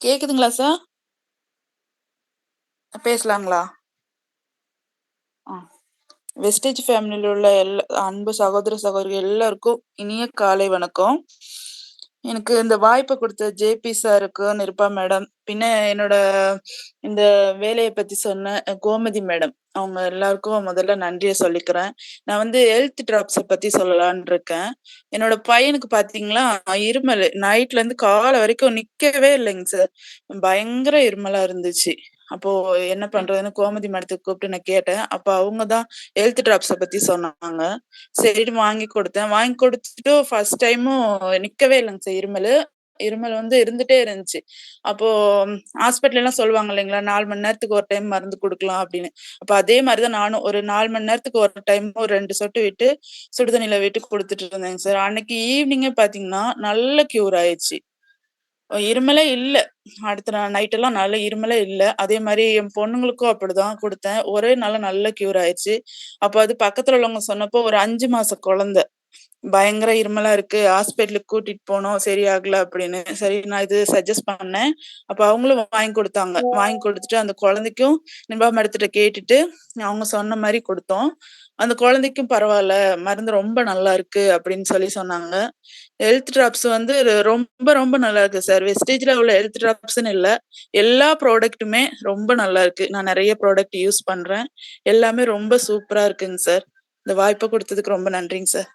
கேக்குதுங்களா சார்? பேசலாங்களா? ஆ. வெஸ்டேஜ் ஃபேமிலில உள்ள அன்பு சகோதர சகோதரிகள் எல்லாருக்கும் இனிய காலை வணக்கம். எனக்கு இந்த வாய்ப்ப குடுத்த ஜேபி சாருக்கு, நிருபா மேடம், பின்ன என்னோட இந்த வேலைய பத்தி சொன்ன கோமதி மேடம், அவங்க எல்லாருக்கும் முதல்ல நன்றிய சொல்லிக்கிறேன். நான் வந்து ஹெல்த் டிராப்ஸ பத்தி சொல்லலான்னு இருக்கேன். என்னோட பையனுக்கு பாத்தீங்களா, இருமல் நைட்ல இருந்து காலை வரைக்கும் நிக்கவே இல்லைங்க சார். பயங்கர இருமலா இருந்துச்சு. அப்போ என்ன பண்றதுன்னு கோமதி மேடத்துக்கு கூப்பிட்டு நான் கேட்டேன். அப்ப அவங்க தான் ஹெல்த் டிராப்ஸ பத்தி சொன்னாங்க. சரின்னு வாங்கி குடுத்தேன். வாங்கி குடுத்துட்டு ஃபர்ஸ்ட் டைமும் நிக்கவே இல்லைங்க சார் இருமலு. இருமல் வந்து இருந்துட்டே இருந்துச்சு. அப்போ ஹாஸ்பிட்டல்லாம் சொல்லுவாங்க இல்லைங்களா, 4 மணி நேரத்துக்கு ஒரு டைம் மருந்து குடுக்கலாம் அப்படின்னு. அப்ப அதே மாரி தான் நானும் ஒரு 4 மணி நேரத்துக்கு ஒரு டைம் ஒரு 2 சொட்டு விட்டு சுடு தண்ணீல விட்டு குடுத்துட்டு இருந்தேங்க சார். அன்னைக்கு ஈவ்னிங்கே பார்த்தீங்கன்னா, நல்ல கியூர் ஆயிருச்சு. இருமலே இல்ல. அடுத்த நைட்டெல்லாம் நல்ல இருமலே இல்ல. அதே மாரி என் பொண்ணுங்களுக்கும் அப்படிதான் குடுத்தேன். ஒரே நாள்ல நல்ல கியூர் ஆயிருச்சு. அப்ப அது பக்கத்துல உள்ளவங்க சொன்னப்போ ஒரு 5 மாச குழந்தை. பயங்கர இருமலா இருக்கு. ஹாஸ்பிட்டலுக்கு கூட்டிட்டு போனோம். சரியாகல அப்படின்னு. சரி நான் இது சஜெஸ்ட் பண்ணேன். அப்ப அவங்களும் வாங்கி குடுத்தாங்க. வாங்கி குடுத்துட்டு அந்த குழந்தைக்கும் நிபா மேடத்திட்ட கேட்டுட்டு, அவங்க சொன்ன மாரி குடுத்தோம். அந்த குழந்தைக்கும் பரவால்ல. மருந்து ரொம்ப நல்லா இருக்கு அப்படின்னு சொல்லி சொன்னாங்க. ஹெல்த் டிராப்ஸ் வந்து ரொம்ப ரொம்ப நல்லா இருக்கு சார். வெஸ்டேஜ்ல உள்ள ஹெல்த் டிராப்ஸ்ன்னு இல்ல. எல்லா ப்ராடக்ட்டுமே ரொம்ப நல்லா இருக்கு. நான் நெறைய ப்ராடக்ட் யூஸ் பண்றேன். எல்லாமே ரொம்ப சூப்பரா இருக்குங்க சார். இந்த வாய்ப்ப குடுத்ததுக்கு ரொம்ப நன்றிங்க சார்.